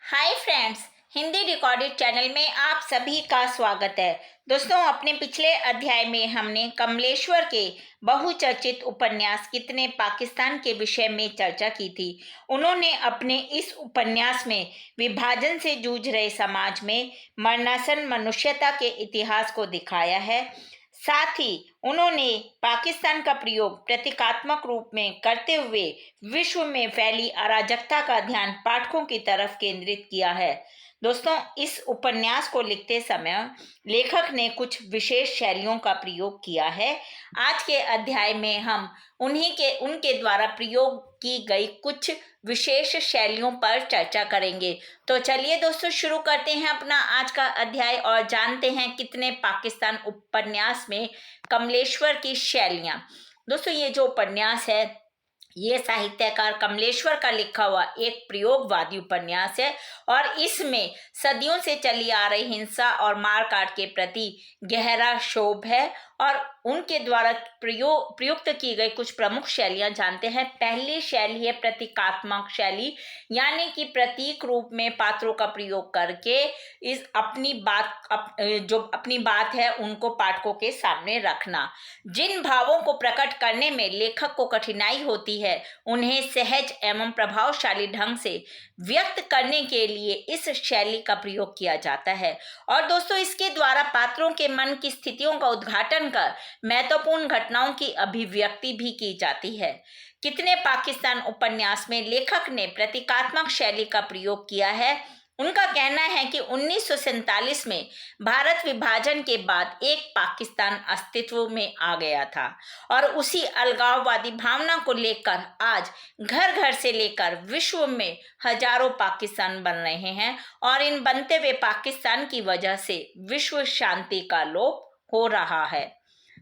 Hi friends, Hindi recorded channel में आप सभी का स्वागत है। दोस्तों, अपने पिछले अध्याय में हमने कमलेश्वर के बहुचर्चित उपन्यास कितने पाकिस्तान के विषय में चर्चा की थी। उन्होंने अपने इस उपन्यास में विभाजन से जूझ रहे समाज में मरणासन मनुष्यता के इतिहास को दिखाया है। साथ ही उन्होंने पाकिस्तान का प्रयोग प्रतीकात्मक रूप में करते हुए विश्व में फैली अराजकता का ध्यान पाठकों की तरफ केंद्रित किया है। दोस्तों, इस उपन्यास को लिखते समय लेखक ने कुछ विशेष शैलियों का प्रयोग किया है। आज के अध्याय में हम उनके द्वारा प्रयोग की गई कुछ विशेष शैलियों पर चर्चा करेंगे। तो चलिए दोस्तों, शुरू करते हैं अपना आज का अध्याय और जानते हैं कितने पाकिस्तान उपन्यास में कमलेश्वर की शैलियां। दोस्तों, ये जो उपन्यास है ये साहित्यकार कमलेश्वर का लिखा हुआ एक प्रयोगवादी उपन्यास है और इसमें सदियों से चली आ रही हिंसा और मारकाट के प्रति गहरा क्षोभ है। और उनके द्वारा प्रयुक्त की गई कुछ प्रमुख शैलियां जानते हैं। पहली शैली है प्रतीकात्मक शैली, यानी कि प्रतीक रूप में पात्रों का प्रयोग करके इस जो अपनी बात है उनको पाठकों के सामने रखना। जिन भावों को प्रकट करने में लेखक को कठिनाई होती है उन्हें सहज एवं प्रभावशाली ढंग से व्यक्त करने के लिए इस शैली का प्रयोग किया जाता है। और दोस्तों, इसके द्वारा पात्रों के मन की स्थितियों का उद्घाटन कर महत्वपूर्ण घटनाओं की अभिव्यक्ति भी की जाती है। कितने पाकिस्तान उपन्यास में लेखक ने प्रतीकात्मक शैली का प्रयोग किया है। उनका कहना है कि 1947 में भारत विभाजन के बाद एक पाकिस्तान अस्तित्व में आ गया था और उसी अलगाववादी भावना को लेकर आज घर घर से लेकर विश्व में हजारों पाकिस्तान बन रहे हैं और इन बनते हुए पाकिस्तान की वजह से विश्व शांति का लोप हो रहा है।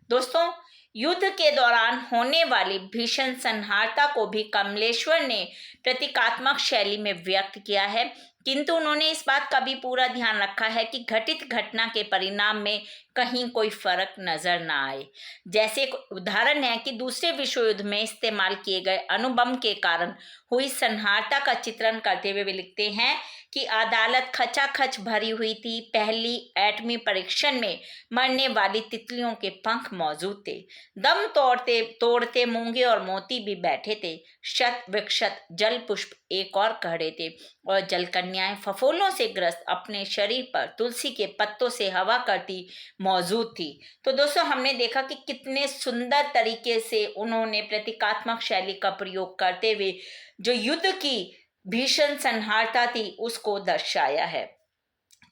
दोस्तों, युद्ध के दौरान होने वाली भीषण संहारता को भी कमलेश्वर ने प्रतीकात्मक शैली में व्यक्त किया है, किंतु उन्होंने इस बात का भी पूरा ध्यान रखा है कि घटित घटना के परिणाम में कहीं कोई फर्क नजर ना आए। जैसे एक उदाहरण है कि दूसरे विश्व युद्ध में इस्तेमाल किए गए अणुबम के कारण हुई संहारता का चित्रण करते हुए वे लिखते हैं कि अदालत खचाखच भरी हुई थी। पहली एटमी परीक्षण में मरने वाली तितलियों के पंख मौजूद थे। दम तोड़ते तोड़ते मूंगे और मोती भी बैठे थे। शत विक्षत जल पुष्प एक और कहरे थे और जलकन्याएं फफोलों से ग्रस्त अपने शरीर पर तुलसी के पत्तों से हवा करती मौजूद थी। तो दोस्तों, हमने देखा कि कितने सुंदर तरीके से उन्होंने प्रतीकात्मक शैली का प्रयोग करते हुए जो युद्ध की भीषण संहारता थी उसको दर्शाया है।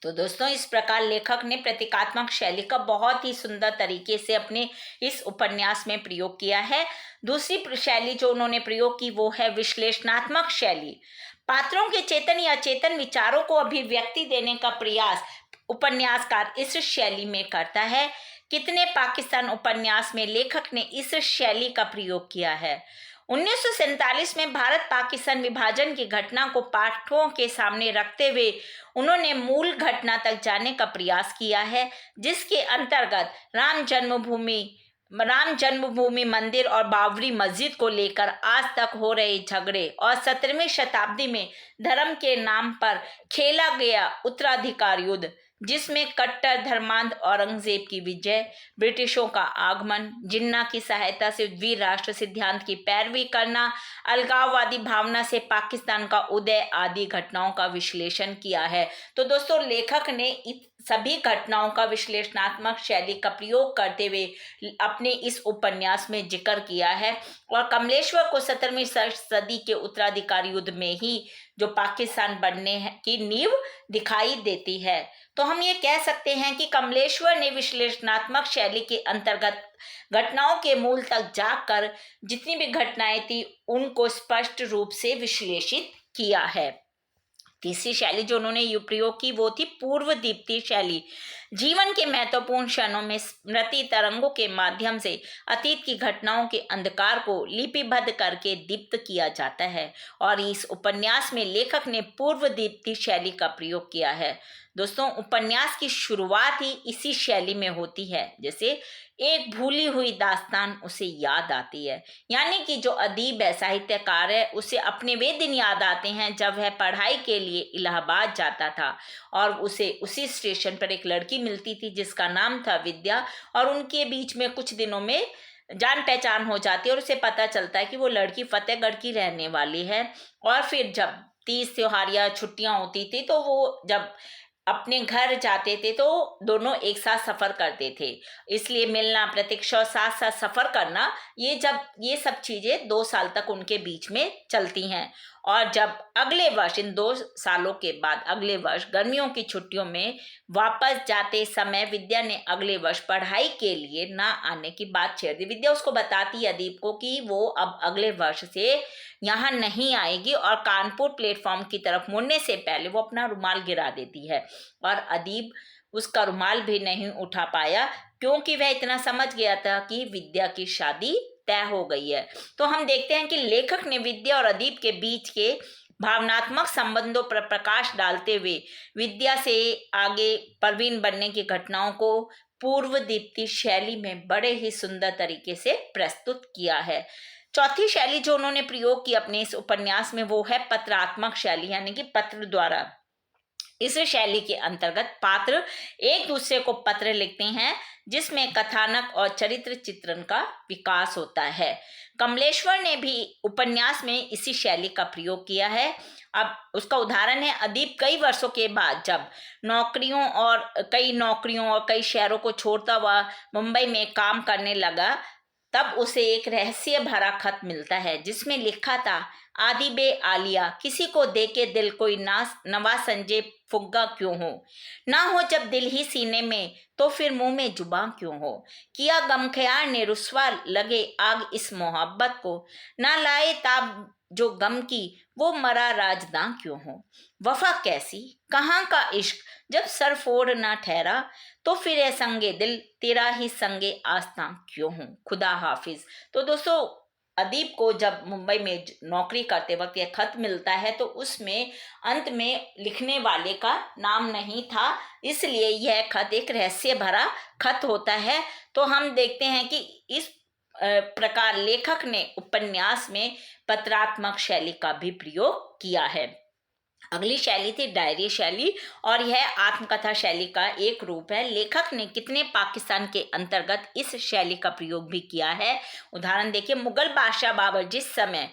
तो दोस्तों, इस प्रकार लेखक ने प्रतीकात्मक शैली का बहुत ही सुंदर तरीके से अपने इस उपन्यास में प्रयोग किया है। दूसरी शैली जो उन्होंने प्रयोग की वो है विश्लेषणात्मक शैली। पात्रों के चेतन या चेतन विचारों को अभिव्यक्ति देने का प्रयास उपन्यासकार इस शैली में करता है। कितने पाकिस्तान उपन्यास में लेखक ने इस शैली का प्रयोग किया है। 1947 में भारत पाकिस्तान विभाजन की घटना को पाठकों के सामने रखते हुए उन्होंने मूल घटना तक जाने का प्रयास किया है, जिसके अंतर्गत राम जन्मभूमि मंदिर और बाबरी मस्जिद को लेकर आज तक हो रहे झगड़े और 17वीं शताब्दी में धर्म के नाम पर खेला गया उत्तराधिकार युद्ध, जिसमें कट्टर धर्मांध औरंगजेब की विजय, ब्रिटिशों का आगमन, जिन्ना की सहायता से द्विराष्ट्र सिद्धांत की पैरवी करना, अलगाववादी भावना से पाकिस्तान का उदय आदि घटनाओं का विश्लेषण किया है। तो दोस्तों, लेखक ने सभी घटनाओं का विश्लेषणात्मक शैली का प्रयोग करते हुए अपने इस उपन्यास में जिक्र किया है और कमलेश्वर को 17वीं सदी के उत्तराधिकार युद्ध में ही जो पाकिस्तान बनने की नींव दिखाई देती है। तो हम ये कह सकते हैं कि कमलेश्वर ने विश्लेषणात्मक शैली के अंतर्गत घटनाओं के मूल तक जाकर जितनी भी घटनाएं थी उनको स्पष्ट रूप से विश्लेषित किया है। तीसरी शैली जो उन्होंने प्रयोग की वो थी पूर्व दीप्ति शैली। जीवन के महत्वपूर्ण क्षणों में स्मृति तरंगों के माध्यम से अतीत की घटनाओं के अंधकार को लिपिबद्ध करके दीप्त किया जाता है और इस उपन्यास में लेखक ने पूर्व दीप्ति शैली का प्रयोग किया है। दोस्तों, उपन्यास की शुरुआत ही इसी शैली में होती है, जैसे एक भूली हुई दास्तान उसे याद आती है। यानी कि जो अदीब है, साहित्यकार है, उसे अपने वे दिन याद आते हैं जब वह पढ़ाई के लिए इलाहाबाद जाता था और उसे उसी स्टेशन पर एक लड़की मिलती थी जिसका नाम था विद्या, और उनके बीच में कुछ दिनों में जान पहचान हो जाती है और उसे पता चलता है कि वो लड़की फतेहगढ़ की रहने वाली है। और फिर जब तीज त्योहार या छुट्टियां होती थी तो वो जब अपने घर जाते थे तो दोनों एक साथ सफर करते थे। इसलिए मिलना, प्रतीक्षा और साथ साथ सफर करना, ये सब चीजें 2 साल तक उनके बीच में चलती हैं। और जब अगले वर्ष, इन 2 सालों के बाद अगले वर्ष गर्मियों की छुट्टियों में वापस जाते समय विद्या ने अगले वर्ष पढ़ाई के लिए ना आने की बात छेड़ दी। विद्या उसको बताती है अदीप को कि वो अब अगले वर्ष से यहाँ नहीं आएगी और कानपुर प्लेटफॉर्म की तरफ मुड़ने से पहले वो अपना रुमाल गिरा देती है। और अदीब उसका रुमाल भी नहीं उठा पाया क्योंकि वह इतना समझ गया था कि विद्या की शादी तय हो गई है। तो हम देखते हैं कि लेखक ने विद्या और अदीप के बीच के भावनात्मक संबंधों पर प्रकाश डालते हुए विद्या से आगे प्रवीण बनने की घटनाओं को पूर्व दीप्ति शैली में बड़े ही सुंदर तरीके से प्रस्तुत किया है। चौथी शैली जो उन्होंने प्रयोग की अपने इस उपन्यास में वो है पत्रात्मक शैली, यानी कि पत्र द्वारा। इस शैली के अंतर्गत पात्र एक दूसरे को पत्र लिखते हैं जिसमें कथानक और चरित्र चित्रण का विकास होता है। कमलेश्वर ने भी उपन्यास में इसी शैली का प्रयोग किया है। अब उसका उदाहरण है, अदीप कई वर्षों के बाद जब कई नौकरियों और कई शहरों को छोड़ता हुआ मुंबई में काम करने लगा, तब उसे एक रहस्य भरा खत मिलता है जिसमें लिखा था, आदिबे आलिया, किसी को देके दिल कोई नवा संजय फुग्गा क्यों हो, ना हो जब दिल ही सीने में तो फिर मुंह में जुबां क्यों हो, किया गमख्यार ने रुस्वा लगे आग इस मोहब्बत को, ना लाए ताब जो गम की वो मरा राजदां क्यों हो, वफा कैसी कहाँ का इश्क जब सर फोड़ ना ठहरा, तो फिर ए संगे दिल तेरा ही संगे आस्था क्यों हूँ, खुदा हाफिज। तो दोस्तों, अदीप को जब मुंबई में नौकरी करते वक्त यह खत मिलता है तो उसमें अंत में लिखने वाले का नाम नहीं था, इसलिए यह खत एक रहस्य भरा खत होता है। तो हम देखते हैं कि इस प्रकार लेखक ने उपन्यास में पत्रात्मक शैली का भी प्रयोग किया है। अगली शैली थी डायरी शैली और यह आत्मकथा शैली का एक रूप है। लेखक ने कितने पाकिस्तान के अंतर्गत इस शैली का प्रयोग भी किया है। उदाहरण देखिए, मुगल बादशाह बाबर जिस समय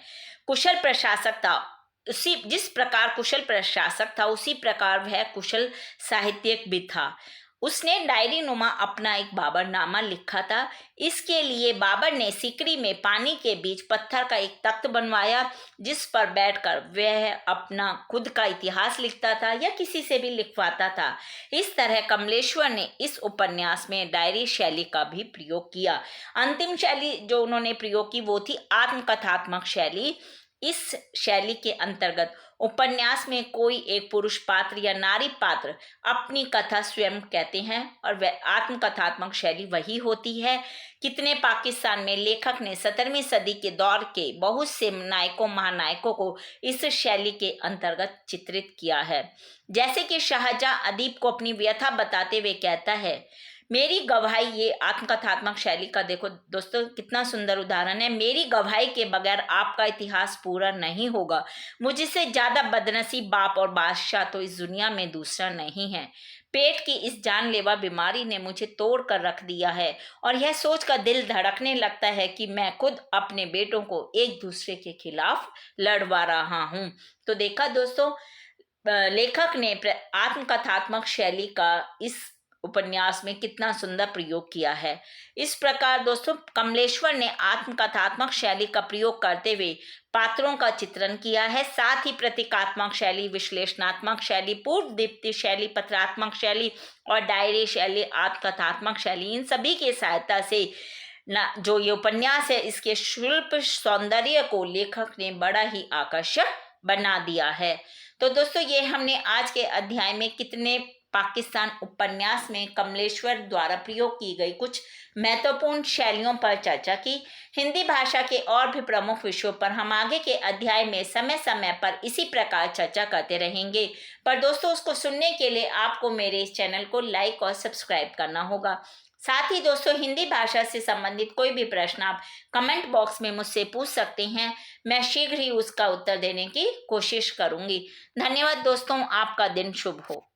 कुशल प्रशासक था, जिस प्रकार कुशल प्रशासक था उसी प्रकार वह कुशल साहित्यिक भी था। उसने डायरी नुमा अपना एक बाबरनामा लिखा था। इसके लिए बाबर ने सिकरी में पानी के बीच पत्थर का एक तख्त बनवाया जिस पर बैठकर वह अपना खुद का इतिहास लिखता था या किसी से भी लिखवाता था। इस तरह कमलेश्वर ने इस उपन्यास में डायरी शैली का भी प्रयोग किया। अंतिम शैली जो उन्होंने प्रयोग की वो थी आत्मकथात्मक शैली। इस शैली के अंतर्गत उपन्यास में कोई एक पुरुष पात्र या नारी पात्र अपनी कथा स्वयं कहते हैं और वह आत्मकथात्मक शैली वही होती है। कितने पाकिस्तान में लेखक ने 17वीं सदी के दौर के बहुत से नायकों महानायकों को इस शैली के अंतर्गत चित्रित किया है। जैसे कि शाहजहां अदीप को अपनी व्यथा बताते हुए कहता है, मेरी गवाही, ये आत्मकथात्मक शैली का देखो दोस्तों कितना सुंदर उदाहरण है। मेरी गवाही के बगैर आपका इतिहास पूरा नहीं होगा। मुझसे ज्यादा बदनसीब बाप और बादशाह तो इस दुनिया में दूसरा नहीं है। पेट की इस जानलेवा बीमारी ने मुझे तोड़ कर रख दिया है और यह सोचकर दिल धड़कने लगता है कि मैं खुद अपने बेटों को एक दूसरे के खिलाफ लड़वा रहा हूँ। तो देखा दोस्तों, लेखक ने आत्मकथात्मक शैली का इस उपन्यास में कितना सुंदर प्रयोग किया है। इस प्रकार दोस्तों कमलेश्वर ने आत्मकथात्मक शैली का प्रयोग करते हुए पात्रों का चित्रण किया है। साथ ही प्रतीकात्मक शैली, विश्लेषणात्मक शैली, पूर्व दीप्ति शैली, पत्रात्मक शैली और डायरी शैली, आत्मकथात्मक शैली, इन सभी की सहायता से जो ये उपन्यास है इसके शिल्प सौंदर्य को लेखक ने बड़ा ही आकर्षक बना दिया है। तो दोस्तों ये हमने आज के अध्याय में कितने पाकिस्तान उपन्यास में कमलेश्वर द्वारा प्रयोग की गई कुछ महत्वपूर्ण शैलियों पर चर्चा की। हिंदी भाषा के और भी प्रमुख विषयों पर हम आगे के अध्याय में समय समय पर इसी प्रकार चर्चा करते रहेंगे। पर दोस्तों, उसको सुनने के लिए आपको मेरे इस चैनल को लाइक और सब्सक्राइब करना होगा। साथ ही दोस्तों, हिंदी भाषा से संबंधित कोई भी प्रश्न आप कमेंट बॉक्स में मुझसे पूछ सकते हैं। मैं शीघ्र ही उसका उत्तर देने की कोशिश करूंगी। धन्यवाद दोस्तों, आपका दिन शुभ हो।